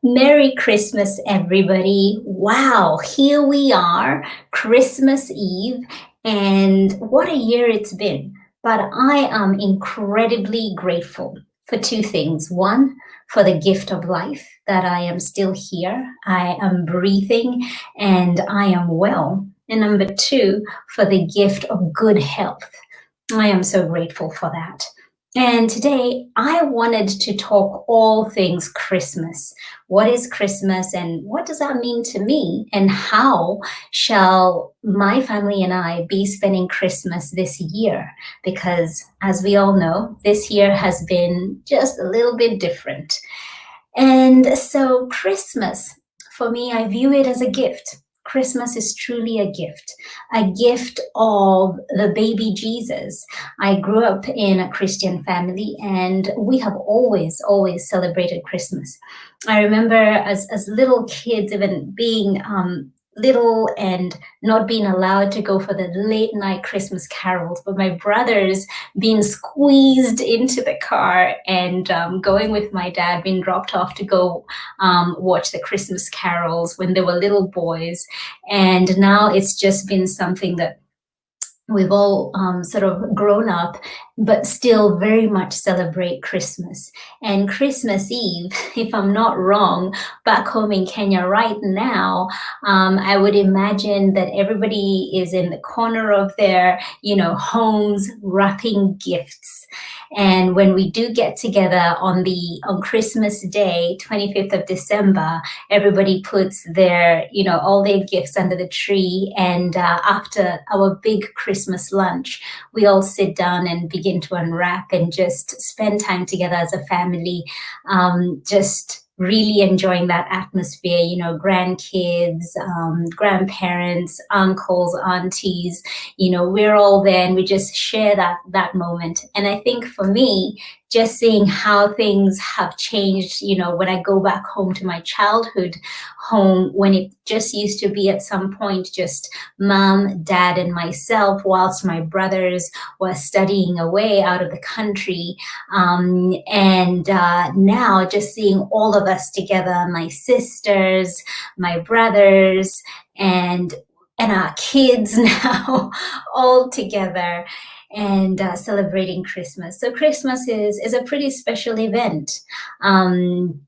Merry Christmas, everybody. Wow, here we are, Christmas Eve, and what a year it's been. But I am incredibly grateful for two things. One, for the gift of life, that I am still here, I am breathing, and I am well. And number two, for the gift of good health. I am so grateful for that. And today I wanted to talk all things Christmas. What is Christmas and what does that mean to me? And how shall my family and I be spending Christmas this year? Because as we all know, this year has been just a little bit different. And so, Christmas, for me, I view it as a gift. Christmas is truly a gift of the baby Jesus. I grew up in a Christian family and we have always celebrated Christmas. I remember as little kids, even being little and not being allowed to go for the late night Christmas carols, but my brothers being squeezed into the car and going with my dad, being dropped off to go watch the Christmas carols when they were little boys. And now it's just been something that we've all sort of grown up, but still very much celebrate Christmas. And Christmas Eve, if I'm not wrong, back home in Kenya right now, I would imagine that everybody is in the corner of their, homes wrapping gifts. And when we do get together on Christmas Day, 25th of December, everybody puts their, all their gifts under the tree. And after our big Christmas lunch, we all sit down and begin to unwrap and just spend time together as a family, just really enjoying that atmosphere, grandkids, grandparents, uncles, aunties, we're all there and we just share that moment. And I think for me, just seeing how things have changed, when I go back home to my childhood home, when it just used to be at some point just mom, dad, and myself, whilst my brothers were studying away out of the country. And now just seeing all of us together, my sisters, my brothers, and our kids now all together and celebrating Christmas. So Christmas is a pretty special event. And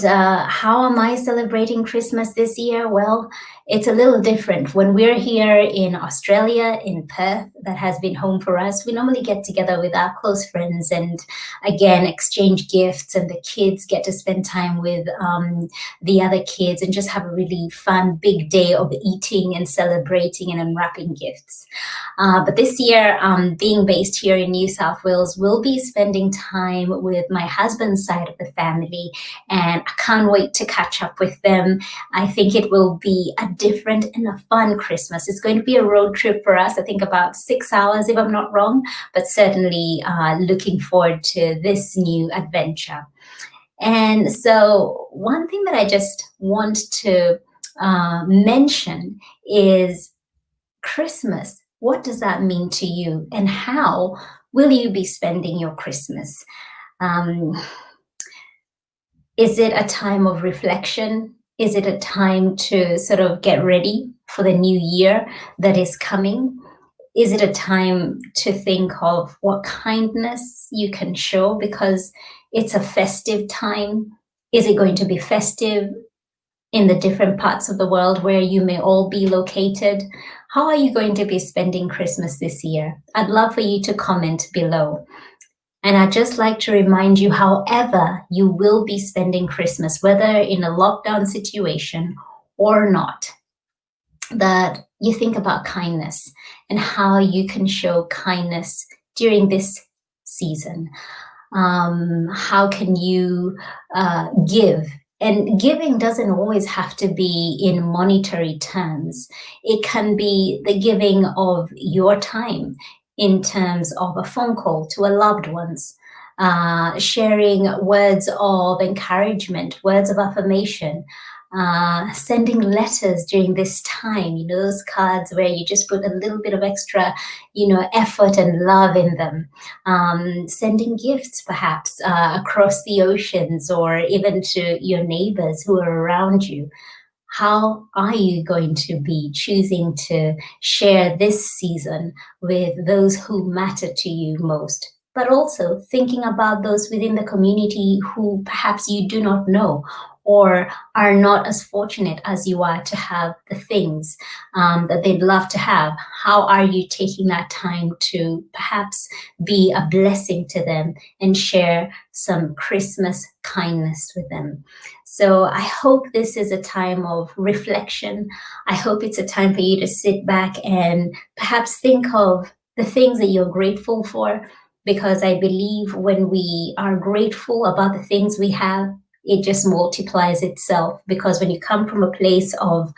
how am I celebrating Christmas this year? Well, it's a little different. When we're here in Australia, in Perth, that has been home for us, we normally get together with our close friends and again, exchange gifts, and the kids get to spend time with the other kids and just have a really fun, big day of eating and celebrating and unwrapping gifts. But this year, being based here in New South Wales, we'll be spending time with my husband's side of the family, and I can't wait to catch up with them. I think it will be a different and a fun Christmas. It's going to be a road trip for us, I think about 6 hours if I'm not wrong, but certainly looking forward to this new adventure. And so one thing that I just want to mention is Christmas. What does that mean to you? And how will you be spending your Christmas? Um, is it a time of reflection? Is it a time to sort of get ready for the new year that is coming? Is it a time to think of what kindness you can show because it's a festive time? Is it going to be festive in the different parts of the world where you may all be located? How are you going to be spending Christmas this year? I'd love for you to comment below. And I'd just like to remind you, however you will be spending Christmas, whether in a lockdown situation or not, that you think about kindness and how you can show kindness during this season. How can you give? And giving doesn't always have to be in monetary terms. It can be the giving of your time in terms of a phone call to a loved ones, sharing words of encouragement, words of affirmation, sending letters during this time, those cards where you just put a little bit of extra, effort and love in them. Sending gifts, perhaps, across the oceans or even to your neighbors who are around you. How are you going to be choosing to share this season with those who matter to you most? But also thinking about those within the community who perhaps you do not know or are not as fortunate as you are to have the things that they'd love to have. How are you taking that time to perhaps be a blessing to them and share some Christmas kindness with them? So I hope this is a time of reflection. I hope it's a time for you to sit back and perhaps think of the things that you're grateful for, because I believe when we are grateful about the things we have, it just multiplies itself. Because when you come from a place of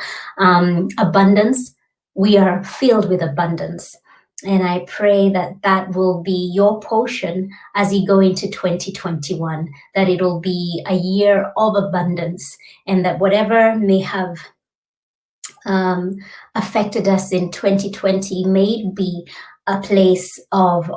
abundance, we are filled with abundance. And I pray that that will be your portion as you go into 2021, that it'll be a year of abundance, and that whatever may have um, affected us in 2020 may be a place of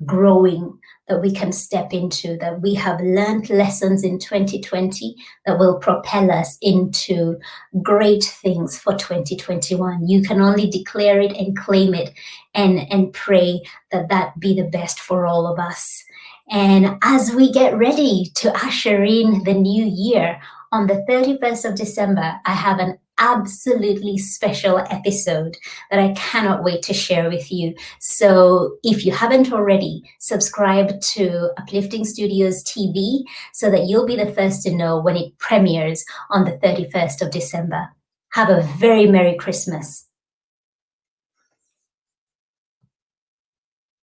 growing that we can step into, that we have learned lessons in 2020 that will propel us into great things for 2021. You can only declare it and claim it, and pray that that be the best for all of us. And as we get ready to usher in the new year, on the 31st of December, I have an absolutely special episode that I cannot wait to share with you. So if you haven't already, subscribe to Uplifting Studios TV so that you'll be the first to know when it premieres on the 31st of December. Have a very Merry Christmas.